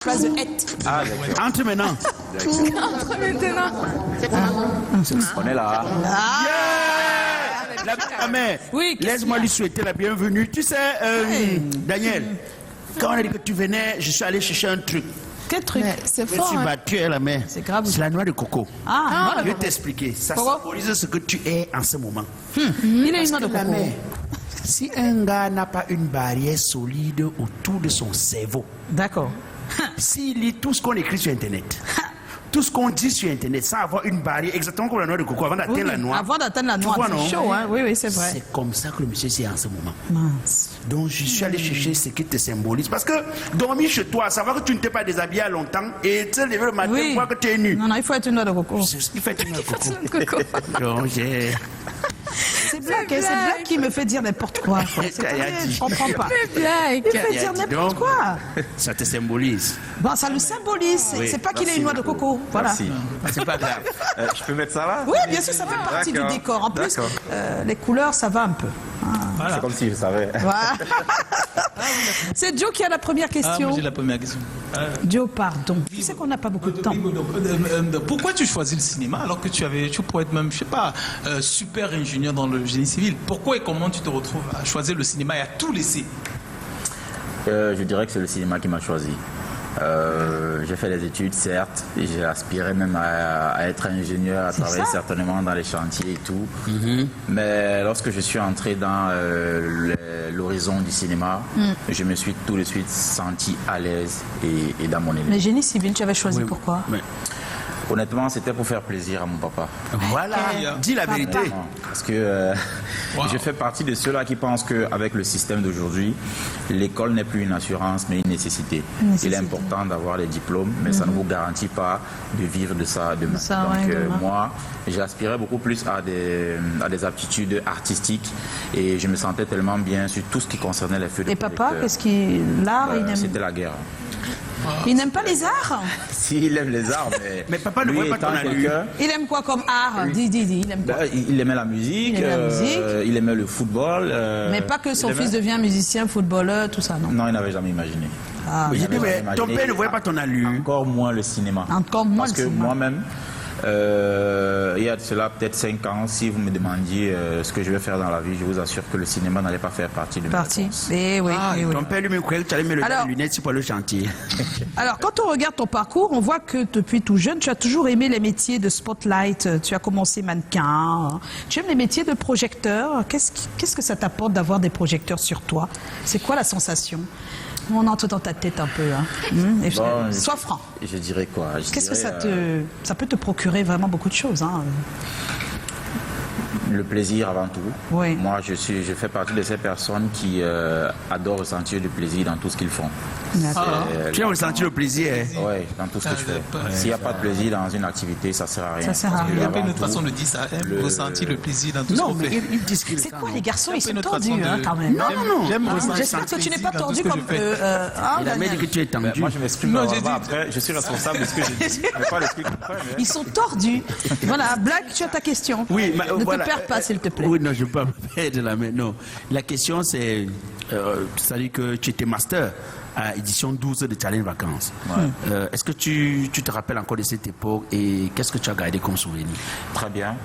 Place de hête. Ah, d'accord. Entre maintenant. Entre maintenant. On est là. La mère, Oui, laisse-moi lui souhaiter la bienvenue. Tu sais, Daniel, quand on a dit que tu venais, je suis allé chercher un truc. Quel truc? C'est Je fort. suis battu à la main. C'est grave. C'est la noix de coco. Ah, Je vais t'expliquer. Ça Pourquoi? symbolise ce que tu es en ce moment. il a une noix de La coco. mère, si un gars n'a pas une barrière solide autour de son cerveau, D'accord. s'il lit tout ce qu'on écrit sur Internet, tout ce qu'on dit sur Internet, sans avoir une barrière, exactement comme la noix de coco, avant d'atteindre la noix. Avant d'atteindre la Tu noix, vois, non? c'est chaud, hein? Oui, oui, c'est vrai. C'est comme ça que le monsieur c'est en ce moment. Mince. Donc je suis allé chercher ce qui te symbolise. Parce que dormir chez toi, savoir que tu ne t'es pas déshabillé à longtemps et te lever le matin, Oui. voir que tu es nu. Non, non, il faut être une noix de coco. C'est ce qui fait une coco. Donc j'ai... C'est Black, hein, c'est Black qui me fait dire n'importe quoi. Je comprends pas. Blague. Il fait dire n'importe quoi. Ça te symbolise. Bon, ça le symbolise. Oui. C'est pas qu'il ait Merci une noix de beaucoup. coco. Voilà. Merci. C'est pas grave. Je peux mettre ça là? Oui, bien sûr, ça fait partie du D'accord. décor. En plus, D'accord. les couleurs, ça va un peu. C'est comme si je savais. Voilà. C'est Joe qui a la première Ah, question. moi j'ai la première question. Joe, pardon. Tu sais qu'on n'a pas beaucoup de temps. Pourquoi tu choisis le cinéma alors que tu pourrais être même, je sais pas, super ingénieur dans le génie civil? Pourquoi et comment tu te retrouves à choisir le cinéma et à tout laisser? Je dirais que c'est le cinéma qui m'a choisi. J'ai fait des études, certes, et j'ai aspiré même à être ingénieur, à travailler ça. certainement dans les chantiers et tout. Mais lorsque je suis entré dans l'horizon du cinéma, je me suis tout de suite senti à l'aise et dans mon élément. Mais génie civil, tu avais choisi pourquoi? Mais Honnêtement, c'était pour faire plaisir à mon papa. voilà, dis la vérité. Parce que je fais partie de ceux-là qui pensent qu'avec le système d'aujourd'hui, l'école n'est plus une assurance, mais une nécessité. Il est important d'avoir les diplômes, mais ça ne vous garantit pas de vivre de ça demain. Donc moi, j'aspirais beaucoup plus à des aptitudes artistiques et je me sentais tellement bien sur tout ce qui concernait les feux de Et papa, projecteur. qu'est-ce qu'il... L'art, il n'aime... C'était la guerre. Il n'aime pas les arts? S'il aime les arts, Mais papa ne lui voit pas étant ton allure. quelqu'un- Il aime quoi comme art? Dis, il aime quoi? Il aimait la musique, Il aimait la musique. il aimait le football. Mais pas que son il aimait- fils devient musicien, footballeur, tout ça, non? Non, il n'avait jamais imaginé. Ah, J'ai dit, mais ton imaginé. père ne voyait pas ton allure. Encore moins le cinéma. Encore moins Parce le que cinéma. moi-même, il y a de cela peut-être 5 ans, si vous me demandiez ce que je vais faire dans la vie, je vous assure que le cinéma n'allait pas faire partie de mes Parti. réponses. Eh oui, eh oui. Ton père lui-même croyait que tu allais mettre Alors- les lunettes pour le chantier. Alors, quand on regarde ton parcours, on voit que depuis tout jeune, tu as toujours aimé les métiers de spotlight. Tu as commencé mannequin. Hein. Tu aimes les métiers de projecteur. Qu'est-ce que ça t'apporte d'avoir des projecteurs sur toi? C'est quoi la sensation? On entre dans ta tête un peu. Hein. Et Bon, sois franc. Je dirais quoi? Qu'est-ce que ça peut te procurer vraiment beaucoup de choses, hein. Le plaisir avant tout. Oui. Moi, je fais partie de ces personnes qui adorent ressentir du plaisir dans tout ce qu'ils font. D'accord. Tu as ressenti le plaisir. Hein? Oui, dans tout ce que je fais. Ouais. S'il n'y a pas de plaisir dans une activité, ça ne sert à rien. Ça sert à Parce que rien. Il y a pas une avant autre tout, façon de dire ça, ressentir le plaisir dans tout ce Non, qu'on mais fait. ils disent qu'ils C'est quoi non. les garçons? Ils C'est sont une autre façon tordus, hein, de- quand même. Non, non, non. J'aime ressentir J'espère que tu n'es pas plaisir dans tordu tout ce comme... que je fais. hein, Il a même dit que Daniel. tu es tendu. Moi, je m'exprime Non, pas j'ai dit- après. Je suis responsable de ce que j'ai dit. Je ne vais pas l'expliquer après, mais- Ils sont tordus. Voilà, Black, tu as ta question. Oui, mais, Ne voilà. te perds pas, s'il te plaît. Oui, non, je ne veux pas me perdre la main. Non. La question, c'est, c'est-à-dire que tu étais master à édition 12 de Challenge Vacances. Est-ce que tu te rappelles encore de cette époque et qu'est-ce que tu as gardé comme souvenir? Très bien.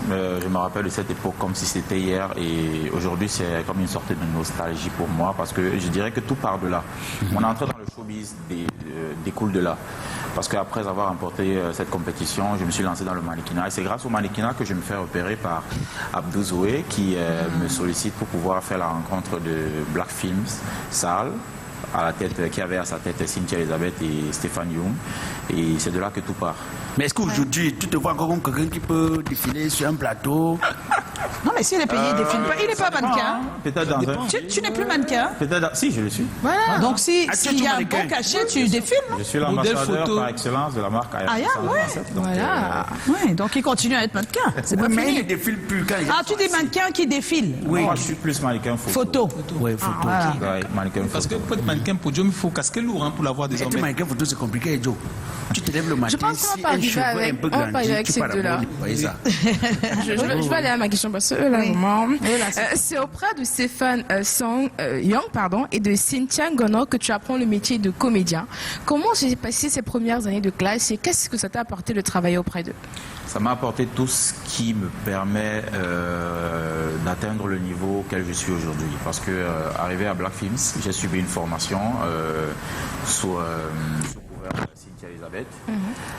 Je me rappelle de cette époque comme si c'était hier et aujourd'hui c'est comme une sorte de nostalgie pour moi parce que je dirais que tout part de là. Mon entrée dans le showbiz découle de là. Parce qu'après avoir remporté cette compétition, je me suis lancé dans le mannequinat. Et c'est grâce au mannequinat que je me fais repérer par Abdou Zoé qui me sollicite pour pouvoir faire la rencontre de Black Films, Salle, à la tête, qui avait à sa tête Cynthia Elizabeth et Stéphane Young. Et c'est de là que tout part. Mais est-ce qu'aujourd'hui, tu te vois encore comme quelqu'un qui peut défiler sur un plateau? Non, mais s'il est payé, il défile pas. Il n'est pas mannequin. Peut-être dans un... Tu n'es plus mannequin. Peut-être... Si, je le suis. Voilà. Donc, s'il Ah, tu es y a un mannequin. bon cachet, tu défiles. Je suis Modèle l'ambassadeur photo. par excellence de la marque Ah, yeah, ouais. Donc, Voilà. Ouais, donc il continue à être mannequin. C'est pas Mais il ne fini. défile plus quand il Ah, tu es des mannequins qui défilent. Oui. Moi, je suis plus mannequin photo. Photo. Oui, photo. Voilà. Ouais, mannequin Parce que photo. pour être mannequin podium, il faut casquer lourd hein, pour l'avoir Être désormais. mannequin photo, c'est compliqué, Joe. Tu te lèves le matin, pense qu'on va si pas un arriver cheveu avec- un peu on va pas arriver grandi, avec tu ces pars deux-là. d'abord nettoyer ça. Je vais aller à ma question parce eux là, Oui. vraiment. Eux, là, c'est- C'est auprès de Stéphane Young et de Cynthia Ngono que tu apprends le métier de comédien. Comment s'est passé ces premières années de classe et qu'est-ce que ça t'a apporté de travailler auprès d'eux? Ça m'a apporté tout ce qui me permet d'atteindre le niveau auquel je suis aujourd'hui. Parce que arrivé à Black Films, j'ai subi une formation sous couvert de Cynthia Elisabeth.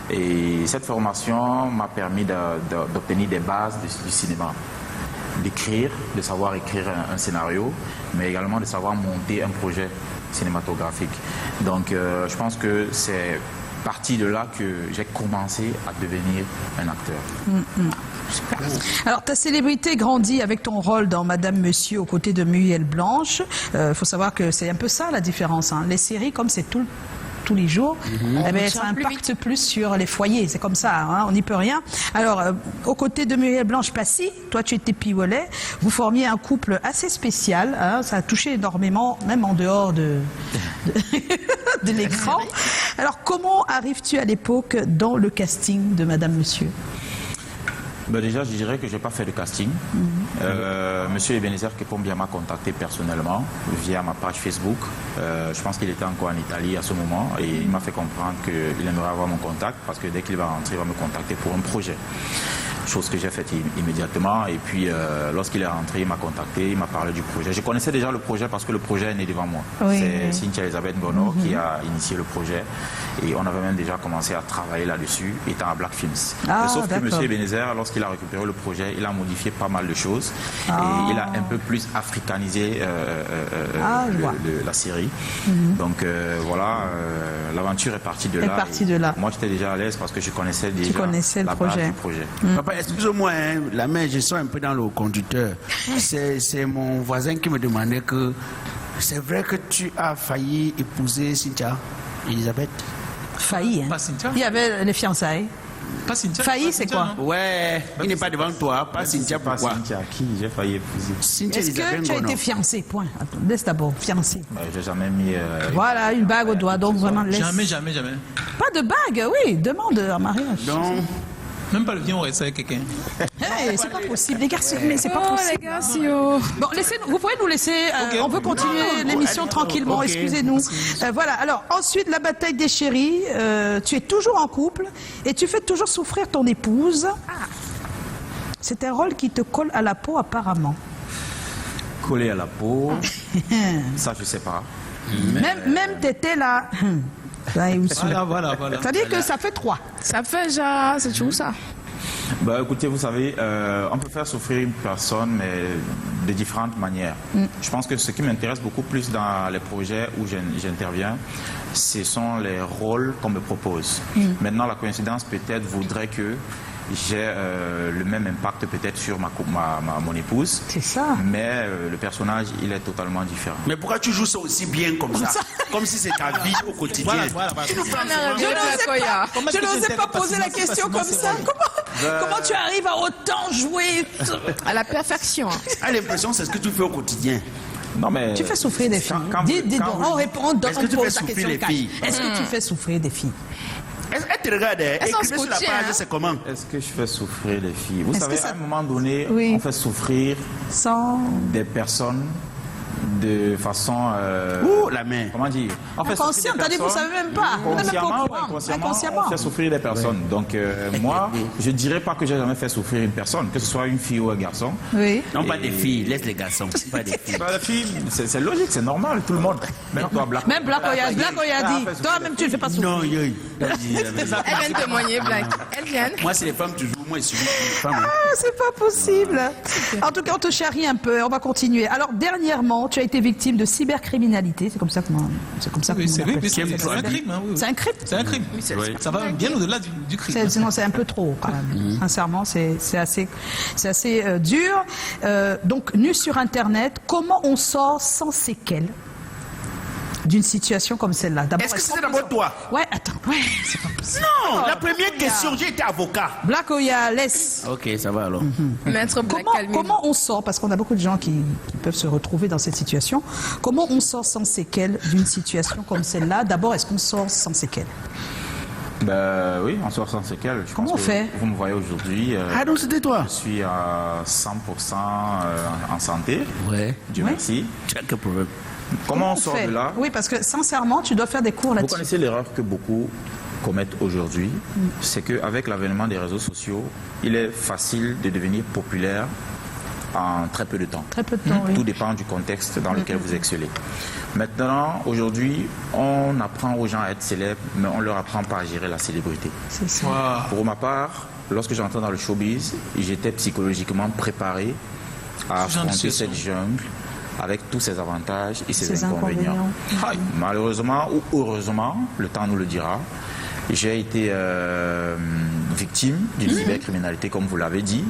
Et cette formation m'a permis d'obtenir des bases du cinéma. D'écrire, de savoir écrire un scénario, mais également de savoir monter un projet cinématographique. Donc je pense que c'est parti de là que j'ai commencé à devenir un acteur. Alors, ta célébrité grandit avec ton rôle dans Madame Monsieur aux côtés de Muriel Blanche. Faut savoir que c'est un peu ça la différence. Hein. Les séries, comme c'est tous les jours, eh ben, ça impacte plus sur les foyers. C'est comme ça, hein, on n'y peut rien. Alors, aux côtés de Muriel Blanche-Passy, toi tu étais Pivolet, vous formiez un couple assez spécial. Hein, ça a touché énormément, même en dehors de l'écran. Alors, comment arrives-tu à l'époque dans le casting de Madame Monsieur? Ben déjà, je dirais que je n'ai pas fait de casting. Monsieur Ebenezer Kepombia m'a contacté personnellement via ma page Facebook. Je pense qu'il était encore en Italie à ce moment et il m'a fait comprendre qu'il aimerait avoir mon contact parce que dès qu'il va rentrer, il va me contacter pour un projet. Chose que j'ai faite immédiatement. Et puis, lorsqu'il est rentré, il m'a contacté, il m'a parlé du projet. Je connaissais déjà le projet parce que le projet est né devant moi. Oui, C'est oui. Cynthia Elisabeth Ngono qui a initié le projet. Et on avait même déjà commencé à travailler là-dessus, étant à Black Films. Ah, Sauf que d'accord. M. Ebenezer, lorsqu'il a récupéré le projet, il a modifié pas mal de choses. Ah. Et il a un peu plus africanisé je vois. la série. Donc voilà, l'aventure est partie de Est là. partie Et de là. Moi, j'étais déjà à l'aise parce que je connaissais déjà connaissais le la base projet. du projet. Papa, excuse-moi, hein, la main, je sens un peu dans le conducteur. C'est mon voisin qui me demandait que c'est vrai que tu as failli épouser Cynthia Elisabeth. Failli, hein. Pas Cynthia. Il y avait les fiançailles. Pas Cynthia. Failli, pas c'est Cynthia, quoi? non? Ouais, il n'est pas devant toi, pas Cynthia, Pas pourquoi? Cynthia, qui j'ai failli épouser. Cynthia Est-ce que Elisabeth tu as Ngono. été fiancé? Point. Attends, laisse d'abord, fiancé. J'ai jamais mis. Voilà, une bague au doigt, donc vraiment laisse. Jamais. Pas de bague, oui, demande un mariage. Donc, Même pas le vieux, on reste avec quelqu'un. Hey, c'est pas possible, les garçons, mais c'est pas Oh possible. les gars, si oh. Bon, vous pouvez nous laisser, on veut continuer l'émission tranquillement, ok. excusez-nous. Voilà, alors ensuite, la bataille des chéris, tu es toujours en couple et tu fais toujours souffrir ton épouse. C'est un rôle qui te colle à la peau apparemment. Collé à la peau. Ça, je sais pas. Même t'étais là. Voilà. C'est-à-dire que ça fait 3. Ça fait déjà, c'est toujours ça. Bah, écoutez, vous savez, on peut faire souffrir une personne, mais de différentes manières. Je pense que ce qui m'intéresse beaucoup plus dans les projets où j'interviens, ce sont les rôles qu'on me propose. Maintenant, la coïncidence peut-être voudrait que j'ai le même impact peut-être sur mon épouse. C'est ça. Mais le personnage, il est totalement différent. mais pourquoi tu joues ça aussi bien comme ça? Comme si c'est ta vie au quotidien. Voilà. Je n'osais pas poser la question comme ça. Comment tu arrives à autant jouer? À la perfection. Ah, l'impression, c'est ce que tu fais au quotidien. Non, mais Tu fais souffrir des filles. Quand Dis vous- donc, on répond, Est-ce que tu on fais pose la souffrir question les cash. filles? Est-ce que tu fais souffrir des filles? Elle te regarde, Elles sont écrivez sur la scotchées, page, hein. c'est comment? Est-ce que je fais souffrir les filles? Vous Est-ce savez, que ça- à un moment donné, Oui. on fait souffrir Sans... des personnes de façon... Ouh, la main. Comment dire? On fait Inconscient, souffrir des t'as dit, vous personnes. savez même pas. Vous n'êtes même pas au Consciemment, courant. inconsciemment, on fait souffrir des personnes. Donc moi, je dirais pas que j'ai jamais fait souffrir une personne, que ce soit une fille ou un garçon. Oui. Non, pas Et- des filles, laisse les garçons. Pas des filles. Pas la fille, c'est logique, c'est normal, tout le monde. Même toi, Black. Même Black Oya dit, toi-même tu ne fais pas souffrir. Non, yoï. Vas-y, vas-y. Elle vient de témoigner, Black. Elle vient. Moi, c'est les femmes toujours. Moi, je suis une femme. hein. Ah, c'est pas possible. En tout cas, on te charrie un peu. On va continuer. Alors, dernièrement, tu as été victime de cybercriminalité. C'est comme ça qu'on Oui, c'est appelle oui, ça. c'est un crime. Hein, oui. C'est un crime. C'est un crime. Ça va bien au-delà du crime. Sinon, c'est un peu trop, quand même. Sincèrement, c'est assez dur. Donc, nu sur Internet, comment on sort sans séquelles d'une situation comme celle-là? D'abord, Est-ce que qu'on c'était peut d'abord toi? Ouais, attends. Ouais, c'est pas possible. Non, la première question, j'ai été avocat. Black Oya, laisse. Ok, ça va alors. Maître Black, calmez-vous. Comment on sort, parce qu'on a beaucoup de gens qui peuvent se retrouver dans cette situation, comment on sort sans séquelles d'une situation comme celle-là? D'abord, est-ce qu'on sort sans séquelles? Ben oui, en sort sans séquelles. Je Comment pense on que fait? Vous me voyez aujourd'hui. Ah donc c'était toi? Je suis à 100% en santé. Ouais. Dieu merci. Tu as quel problème? Comment on sort fait? de là? Oui, parce que sincèrement, tu dois faire des cours Vous là-dessus. connaissez l'erreur que beaucoup commettent aujourd'hui, c'est qu'avec l'avènement des réseaux sociaux, il est facile de devenir populaire en très peu de temps. Très peu de temps, oui. Tout dépend du contexte dans lequel vous excellez. Maintenant, aujourd'hui, on apprend aux gens à être célèbres, mais on ne leur apprend pas à gérer la célébrité. C'est ça. Waouh. Pour ma part, lorsque j'entrais dans le showbiz, j'étais psychologiquement préparé à Ce genre de affronter situation. cette jungle avec tous ses avantages et ses Ces inconvénients. inconvénients. Aïe. Malheureusement ou heureusement, le temps nous le dira, j'ai été victime d'une cybercriminalité, comme vous l'avez dit,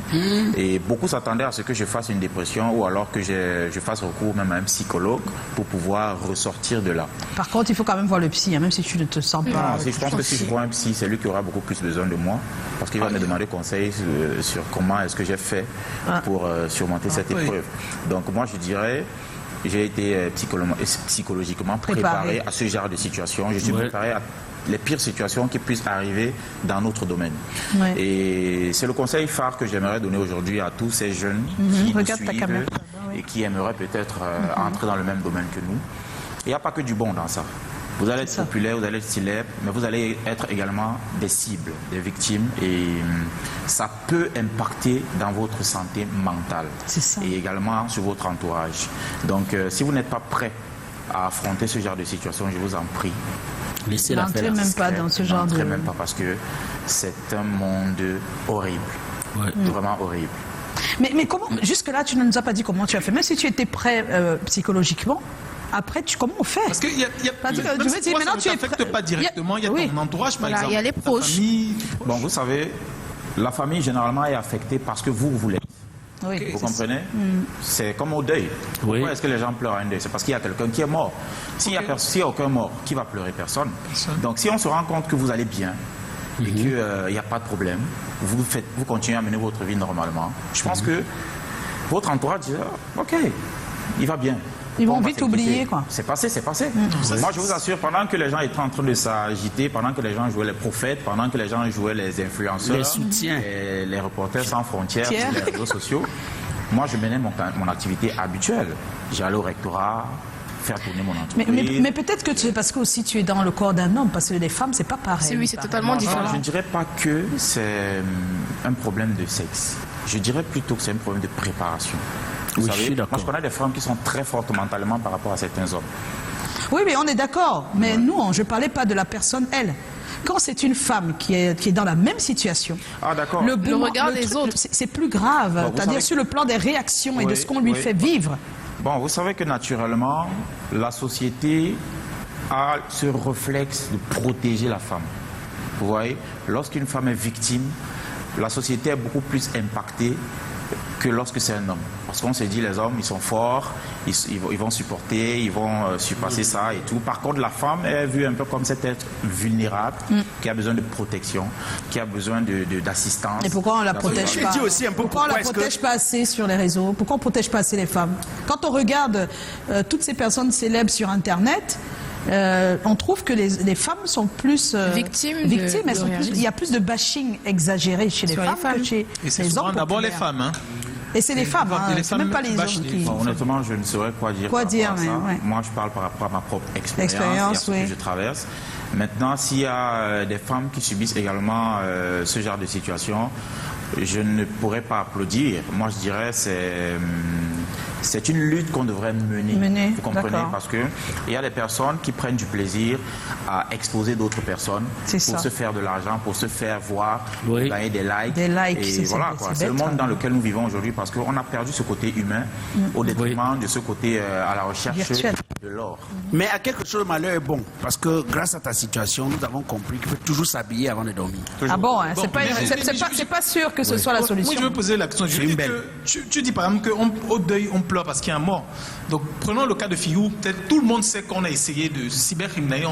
et beaucoup s'attendaient à ce que je fasse une dépression ou alors que je fasse recours même à un psychologue pour pouvoir ressortir de là. Par contre, il faut quand même voir le psy, hein, même si tu ne te sens pas. Non, je pense que si je vois un psy, c'est lui qui aura beaucoup plus besoin de moi, parce qu'il va me demander conseil sur comment est-ce que j'ai fait pour surmonter cette oui. épreuve. Donc moi, je dirais, j'ai été psychologiquement préparé à ce genre de situation. Je suis préparé à les pires situations qui puissent arriver dans notre domaine. Ouais. Et c'est le conseil phare que j'aimerais donner aujourd'hui à tous ces jeunes qui nous Regarde ta suivent caméra, et qui aimeraient peut-être entrer dans le même domaine que nous. Il n'y a pas que du bon dans ça. Vous allez être ça. populaire, vous allez être célèbre, mais vous allez être également des cibles, des victimes, et ça peut impacter dans votre santé mentale C'est ça. et également sur votre entourage. Donc, si vous n'êtes pas prêt à affronter ce genre de situation, je vous en prie, Laissez la N'entrez faire. même pas dans ce genre de... n'entrez même pas, parce que c'est un monde horrible, Ouais. vraiment horrible. Mais comment, jusque-là, tu ne nous as pas dit comment tu as fait. Même si tu étais prêt psychologiquement, après, comment on fait? Parce qu'il y a, Parce que même je si veux dire, toi, maintenant, ça ne tu es t'affecte prêt. pas directement, il y a Oui. ton entourage, par Voilà, exemple. il y a les ta proches. famille. Bon, vous savez, la famille généralement est affectée parce que vous voulez. Oui. Vous comprenez? C'est comme au deuil. Oui. Pourquoi est-ce que les gens pleurent à un deuil? C'est parce qu'il y a quelqu'un qui est mort. S'il n'y a aucun mort, qui va pleurer? Personne. Donc si on se rend compte que vous allez bien et qu'il n'y a pas de problème, vous continuez à mener votre vie normalement. Je pense que votre entourage dit, ok, il va bien. Ils vont On va vite s'écouter. oublier, quoi. C'est passé, c'est passé. Moi, je vous assure, pendant que les gens étaient en train de s'agiter, pendant que les gens jouaient les prophètes, pendant que les gens jouaient les influenceurs, Les soutiens. et les reporters sans frontières Tiens. sur les réseaux sociaux, moi, je menais mon activité habituelle. J'allais au rectorat, faire tourner mon entreprise. Mais peut-être que c'est parce que aussi tu es dans le corps d'un homme, parce que les femmes, c'est pas pareil. Oui, c'est totalement Non, différent. je ne dirais pas que c'est un problème de sexe. Je dirais plutôt que c'est un problème de préparation. Vous Oui, savez, je suis moi, d'accord. je connais des femmes qui sont très fortes mentalement par rapport à certains hommes. Oui, mais on est d'accord. Mais nous, je parlais pas de la personne, elle. Quand c'est une femme qui est dans la même situation, Ah, d'accord. le regard des autres. c'est plus grave. Bon, vous C'est-à-dire savez- sur le plan des réactions et de Oui, ce qu'on lui oui. fait vivre. Bon, vous savez que naturellement, la société a ce réflexe de protéger la femme. Vous voyez, lorsqu'une femme est victime, la société est beaucoup plus impactée que lorsque c'est un homme. Parce qu'on se dit, les hommes, ils sont forts, ils vont supporter, ils vont surpasser ça et tout. Par contre, la femme est vue un peu comme cet être vulnérable, qui a besoin de protection, qui a besoin d'assistance. Et pourquoi on la La protège société- pas? dis aussi un peu Pourquoi on la pourquoi est-ce que- protège pas assez sur les réseaux? Pourquoi on protège pas assez les femmes? Quand on regarde toutes ces personnes célèbres sur Internet, on trouve que les femmes sont plus Victimes de- elles sont de plus- réalisme. il y a plus de bashing exagéré chez les Sur les femmes femmes. que chez Et c'est les souvent hommes d'abord les populaires. femmes. Hein. Et c'est les femmes, hein, les c'est femmes même pas les bâchent hommes les qui... femmes. Bon, honnêtement, je ne saurais quoi dire. Quoi par dire, rapport à ça. mais ouais. Moi, je parle par rapport à ma propre expérience et à Expérience, ce oui. que je traverse. Maintenant, s'il y a des femmes qui subissent également ce genre de situation, je ne pourrais pas applaudir. Moi, je dirais c'est une lutte qu'on devrait mener. Vous comprenez? d'accord. Parce que il y a des personnes qui prennent du plaisir à exposer d'autres personnes C'est pour ça. se faire de l'argent, pour se faire voir, Oui. gagner des likes. Des likes, et c'est voilà, bête, quoi. c'est C'est le bête, monde hein. dans lequel nous vivons aujourd'hui parce qu'on a perdu ce côté humain au détriment de ce côté à la recherche Virtuel. de l'or. Mais à quelque chose, le malheur est bon. Parce que grâce à ta situation, nous avons compris qu'il faut toujours s'habiller avant de dormir. Ah bon, hein, Bon, c'est pas, mais- c'est pas sûr que ce soit la Moi, solution. je veux poser la question. Je C'est dis une belle. que tu dis par exemple qu'au deuil, deuil, on pleure parce qu'il y a un mort. Donc prenons le cas de Fiyou. Peut-être tout le monde sait qu'on a essayé de cybercriminalité,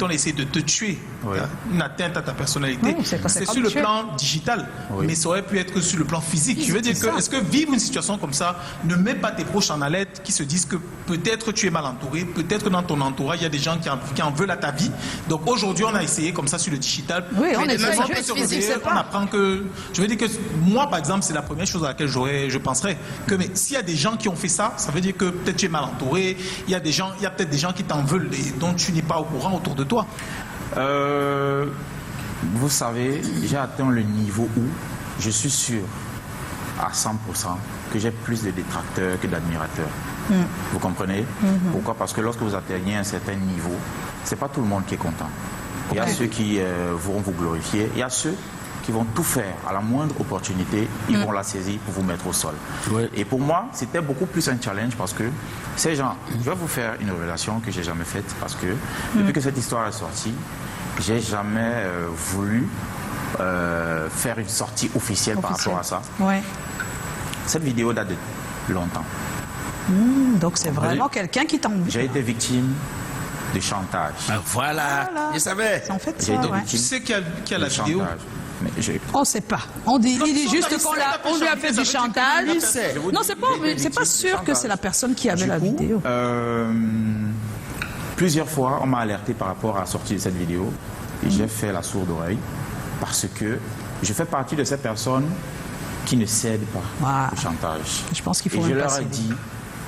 on a essayé de te tuer. Oui. Une atteinte à ta personnalité. Oui, c'est c'est comme sur le tuer. plan digital, Oui. mais ça aurait pu être que sur le plan physique. Je veux dire que, est-ce que vivre une situation comme ça ne met pas tes proches en alerte qui se disent que peut-être tu es mal entouré, peut-être que dans ton entourage, il y a des gens qui en veulent à ta vie. Donc aujourd'hui, on a essayé comme ça sur le digital. Oui, on Mais essaie. demain, on Je peut se physique, réveiller, c'est on pas. apprend que... Je veux dire que moi, par exemple, c'est la première chose à laquelle je penserais. Que mais s'il y a des gens qui ont fait ça, ça veut dire que peut-être tu es mal entouré, il y a peut-être des gens qui t'en veulent et dont tu n'es pas au courant autour de toi. Vous savez, j'ai atteint le niveau où je suis sûr à 100% que j'ai plus de détracteurs que d'admirateurs. Vous comprenez? Pourquoi? Parce que lorsque vous atteignez un certain niveau, c'est pas tout le monde qui est content. Il y a ceux qui vont vous glorifier, il y a ceux qui vont tout faire à la moindre opportunité, ils vont la saisir pour vous mettre au sol. Ouais. Et pour moi, c'était beaucoup plus un challenge parce que ces gens, je vais vous faire une révélation que j'ai jamais faite parce que depuis que cette histoire est sortie, j'ai jamais voulu faire une sortie officielle par rapport à ça. Ouais. Cette vidéo date de longtemps. Donc c'est vraiment quelqu'un qui t'en... J'ai été victime de chantage. Ah, voilà. Je savais. En fait, J'ai ça, été ouais. Tu victime sais qu'il y a la de vidéo. chantage. Mais On ne sait pas. On dit, il dit juste il qu'on sait, on lui a fait du chantage. il sait. Non, c'est pas sûr que c'est la personne qui avait Du la coup, vidéo. Plusieurs fois, on m'a alerté par rapport à la sortie de cette vidéo et j'ai fait la sourde oreille parce que je fais partie de ces personnes qui ne cèdent pas Voilà. au chantage. Je pense qu'il faut Et je même leur pas ai céder. dit,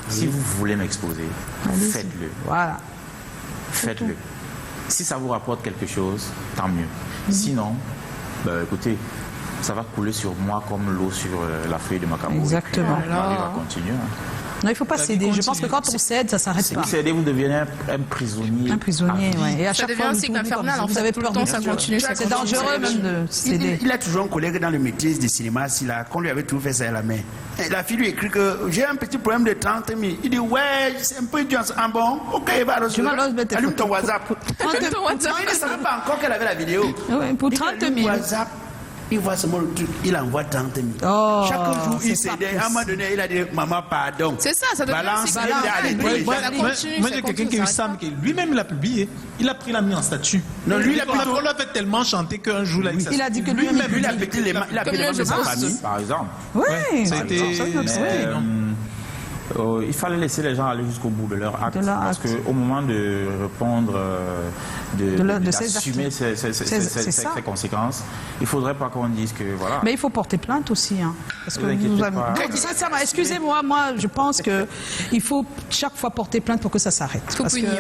si vous voulez m'exposer, Allez-y. faites-le. Voilà. Faites-le. Si ça vous rapporte quelque chose, tant mieux. Sinon, écoutez, ça va couler sur moi comme l'eau sur la feuille de macabo. Exactement. Et puis, ma vie va continuer. Non, il ne faut pas La vie céder. Je continue. pense que quand on cède, ça ne s'arrête Si pas. vous cédez, vous devenez un prisonnier. Un prisonnier, à vie. ouais. Et à Ça chaque devient fois, un on cycle tourne infernal, comme ça. en Vous fait, avez tout le peur temps, de ça continue, ça C'est continue. dangereux même de céder. Il a toujours un collègue dans le métier du cinéma, qu'on lui avait tout fait ça à la main. Et la fille lui écrit que j'ai un petit problème de 30 000. Il dit ouais, c'est un peu dur. Ah bon, ok, va Tu vas alors mettre tes allume ton photos. WhatsApp. Allume ton WhatsApp. Non, il ne savait pas encore qu'elle avait la vidéo. Ouais, pour Il 30 allume 000. WhatsApp, il voit seulement le truc, il envoie 30 000. Oh, Chaque jour, il c'est pas cédait. À un moment donné, il a dit maman, pardon. C'est ça devient Balance, un cycle il est infernal. allé Oui, télécharger. ça continue, Moi, ça j'ai quelqu'un continue, qui a eu ça ça, arrête mais lui-même l'a publié. Il a pris la mis en statut. Non, lui, il a on plutôt- l'a fait tellement chanter qu'un jour, là, Il a dit que lui-même, Lui, il a pété les mains il a Comme pété les moi, mains je de sa pense. famille. Par exemple. Oui. Ça a été... Il fallait laisser les gens aller jusqu'au bout de leur acte. De leur Parce acte. qu'au moment de répondre, de ces d'assumer actes. ces C'est ça. conséquences, il ne faudrait pas qu'on dise que voilà. Mais il faut porter plainte aussi. Hein, parce que Vous inquiétez vous pas. Non, sincèrement, excusez-moi, moi je pense qu'il faut chaque fois porter plainte pour que ça s'arrête. Faut Parce punir.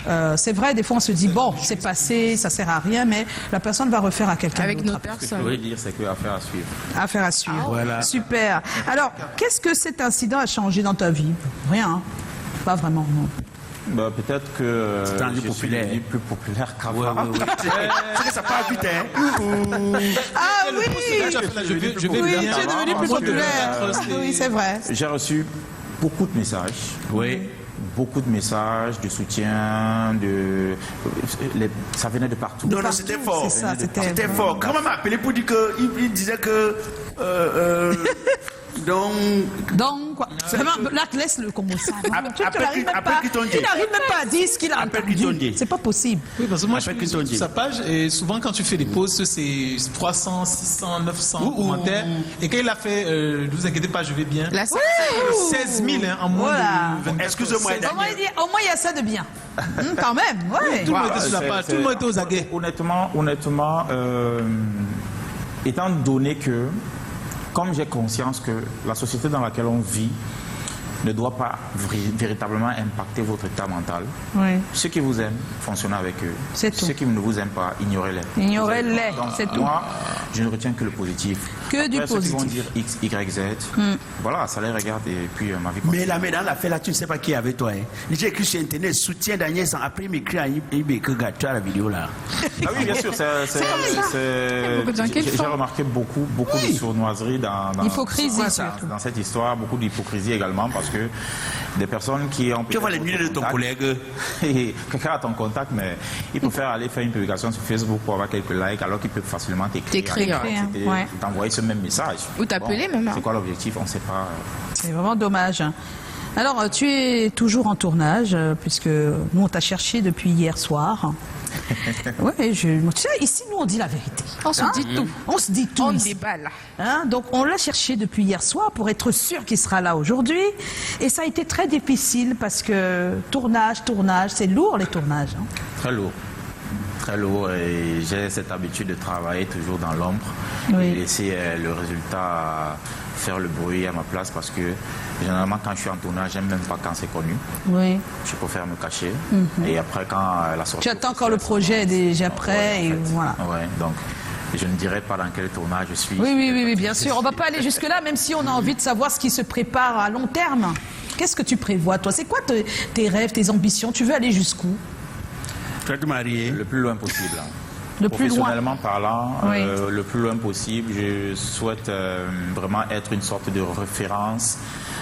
que c'est vrai, des fois on se dit, bon, c'est passé, ça sert à rien, mais la personne va refaire à quelqu'un Avec d'autre. nos Ce que je personnes. pourrais dire, c'est qu'affaire à suivre. Affaire à suivre. Voilà. Super. Alors, qu'est-ce que cet incident a changé dans ta vie? Rien. Hein. Pas vraiment, non. Peut-être que C'est un lieu je suis populaire. devenu plus populaire qu'avant. C'est que ça part vite, hein. Ah oui! Je vais Oui, bien. tu es devenu plus Moi, de populaire. mettre, Ah oui, c'est vrai. J'ai reçu beaucoup de messages. Oui. Beaucoup de messages de soutien, ça venait de partout. Non, non, c'était fort. C'est ça, C'était fort. Quand on m'a appelé pour dire que, il disait que, Donc, quoi. Vraiment, là, laisse-le comme ça. Après qu'ils t'ont dit. Il n'arrive même pas à dire ce qu'il a Après qu'ils t'ont entendu. dit. C'est pas possible. Oui, parce que moi, je Après suis qu'ils t'ont sur dit. sa page et souvent, quand tu fais des posts, c'est 300, 600, 900 commentaires. Et quand il a fait, ne vous inquiétez pas, je vais bien. La 16 000 hein, en moins Voilà. de 24 Excusez-moi, heures. Au moins, il y a ça de bien. Quand même, ouais. Tout le monde était sur la page, tout le monde était aux aguets. Honnêtement, étant donné que, comme j'ai conscience que la société dans laquelle on vit ne doit pas véritablement impacter votre état mental, Oui. ceux qui vous aiment, fonctionnez avec eux. C'est tout. Ceux qui ne vous aiment pas, ignorez-les. Ignorez-les, Donc, c'est tout. Moi, je ne retiens que le positif. Que du Après, ceux qui vont positif. dire X, Y, Z, voilà, ça les regarde et puis ma vie Mais là, dans l'affaire là, tu ne sais pas qui est avec toi. Hein. J'ai écrit sur Internet, soutien Daniel San. Après, il m'écrit à IB que tu as la vidéo là. Ah oui, bien sûr, beaucoup de gens qui le j'ai font. remarqué beaucoup de sournoiserie dans Hypocrisie, dans surtout. cette histoire, beaucoup d'hypocrisie également, parce parce que des personnes qui ont... Tu vois les milliers de ton collègue. Quelqu'un a ton contact, mais il peut aller faire une publication sur Facebook pour avoir quelques likes, alors qu'il peut facilement T'écrire, ouais. t'envoyer ce même message. Ou t'appeler même. C'est quoi l'objectif? On ne sait pas. C'est vraiment dommage. Alors, tu es toujours en tournage, puisque nous, on t'a cherché depuis hier soir. Oui, tu sais, ici, nous, on dit la vérité. On se dit tout. On se dit tout. On ici. débat là. Donc, on l'a cherché depuis hier soir pour être sûr qu'il sera là aujourd'hui. Et ça a été très difficile parce que tournage, c'est lourd les tournages. Très lourd. Très lourd. Et j'ai cette habitude de travailler toujours dans l'ombre et laisser le résultat faire le bruit à ma place parce que généralement quand je suis en tournage, j'aime même pas quand c'est connu. Oui. Je préfère me cacher. Et après quand la sortie... Tu attends quand le projet est déjà prêt et voilà. Ouais, donc je ne dirai pas dans quel tournage je suis. Oui, bien sûr. On va pas aller jusque-là, même si on a envie de savoir ce qui se prépare à long terme. Qu'est-ce que tu prévois, toi? C'est quoi tes rêves, tes ambitions? Tu veux aller jusqu'où? Tu vas te marier? Le plus loin possible. Le plus loin. Professionnellement parlant, Oui. le plus loin possible. Je souhaite vraiment être une sorte de référence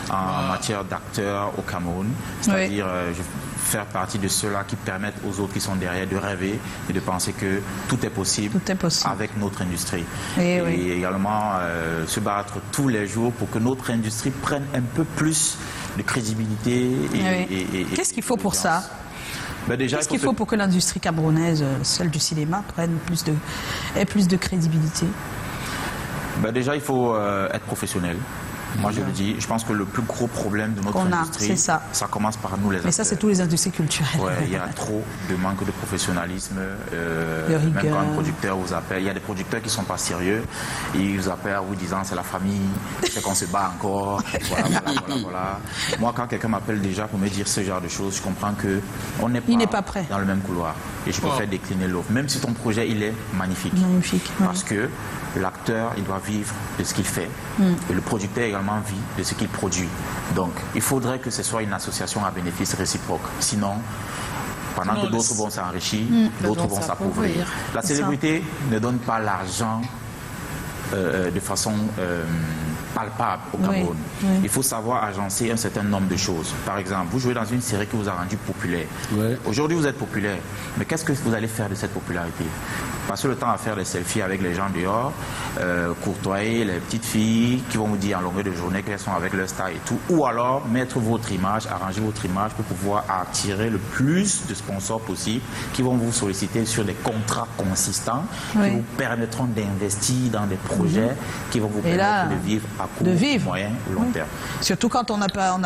en matière d'acteur au Cameroun. C'est-à-dire faire partie de ceux-là qui permettent aux autres qui sont derrière de rêver et de penser que tout est possible, avec notre industrie. Et également se battre tous les jours pour que notre industrie prenne un peu plus de crédibilité. Qu'est-ce qu'il faut pour ça? Qu'est-ce qu'il faut pour que l'industrie camerounaise, celle du cinéma, ait plus de crédibilité? Déjà, il faut être professionnel. Moi, je le dis, je pense que le plus gros problème de notre industrie, ça commence par nous les acteurs. Mais ça, c'est tous les industries culturelles. Ouais, il y a trop de manque de professionnalisme. Même quand un producteur vous appelle, il y a des producteurs qui ne sont pas sérieux. Ils vous appellent en vous disant c'est la famille, c'est qu'on se bat encore. Voilà. Moi, quand quelqu'un m'appelle déjà pour me dire ce genre de choses, je comprends qu'on n'est pas prêt dans le même couloir. Et je préfère décliner l'offre. Même si ton projet, il est magnifique. Parce que l'acteur, il doit vivre de ce qu'il fait. Et le producteur également vit de ce qu'il produit. Donc, il faudrait que ce soit une association à bénéfice réciproque. Sinon, pendant que d'autres vont s'enrichir, d'autres vont s'appauvrir. La célébrité ne donne pas l'argent de façon palpable au Cameroun. Il faut savoir agencer un certain nombre de choses. Par exemple, vous jouez dans une série qui vous a rendu populaire. Aujourd'hui, vous êtes populaire. Mais qu'est-ce que vous allez faire de cette popularité? Passer le temps à faire des selfies avec les gens dehors, courtoyer les petites filles qui vont vous dire en longueur de journée qu'elles sont avec leur star et tout. Ou alors mettre votre image, arranger votre image pour pouvoir attirer le plus de sponsors possible qui vont vous solliciter sur des contrats consistants qui vous permettront d'investir dans des projets qui vont vous permettre de vivre à court, moyen ou long terme. Surtout quand on n'a pas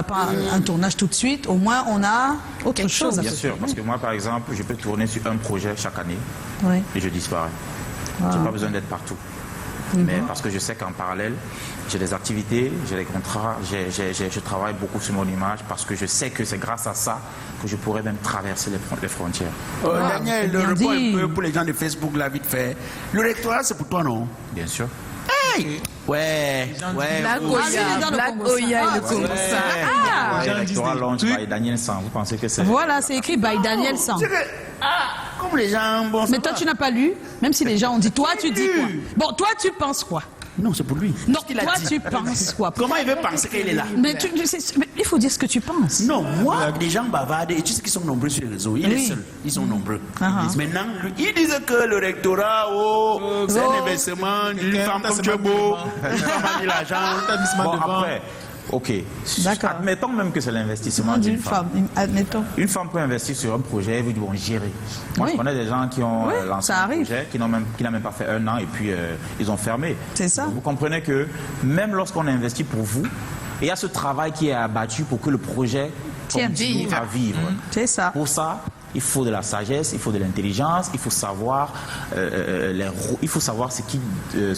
un tournage tout de suite, au moins on a autre chose à faire. Bien sûr, parce que moi par exemple, je peux tourner sur un projet chaque année et je disparais. Je n'ai pas besoin d'être partout. Mais parce que je sais qu'en parallèle, j'ai des activités, j'ai des contrats, je travaille beaucoup sur mon image parce que je sais que c'est grâce à ça que je pourrais même traverser les frontières. Daniel, le repos un peu pour les gens de Facebook, là, vite fait. Le rectorat, c'est pour toi, non? Bien sûr. Hey! Ouais. Black Oya, le Congo. Le rectorat launch by Daniel San. Vous pensez que c'est... Voilà, c'est écrit by Daniel San. Comme les gens... Bon, mais toi, tu n'as pas lu, même si les gens ont dit, toi, tu dis quoi? Bon, toi, tu penses quoi? Non, c'est pour lui. Non, toi, tu penses quoi? Comment il veut penser qu'il est là? Mais il faut dire ce que tu penses. Non, moi, les gens bavardent et tu sais qu'ils sont nombreux sur les réseaux. Il est seul. Ils sont nombreux. Maintenant, ils disent que le rectorat, c'est un investissement d'une femme comme tu es beau. Une femme a mis l'argent. Bon, après, ok. Admettons même que c'est l'investissement d'une femme. Admettons. Une femme peut investir sur un projet et vous dire, bon, gérer. Moi, je connais des gens qui ont lancé un projet, qui n'ont même pas fait 1 an et puis ils ont fermé. C'est ça. Donc, vous comprenez que même lorsqu'on investit pour vous, il y a ce travail qui est abattu pour que le projet continue à vivre. C'est ça. Pour ça, il faut de la sagesse, il faut de l'intelligence, il faut savoir ce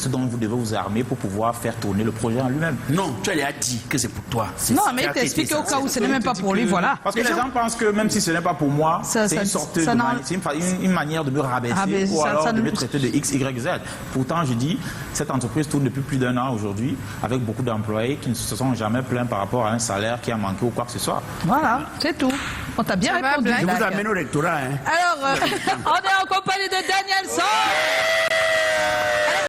dont vous devez vous armer pour pouvoir faire tourner le projet en lui-même. Non, tu lui as dit que c'est pour toi. Non, mais il t'explique au cas où ce n'est même pas pour lui, voilà. Parce que les gens pensent que même si ce n'est pas pour moi, c'est une sorte une manière de me rabaisser ou alors de me traiter de X, Y, Z. Pourtant, je dis, cette entreprise tourne depuis plus d'1 an aujourd'hui avec beaucoup d'employés qui ne se sont jamais plaints par rapport à un salaire qui a manqué ou quoi que ce soit. Voilà, c'est tout. On t'a bien répondu. Je vous amène au rectorat. Alors, on est en compagnie de Daniel San.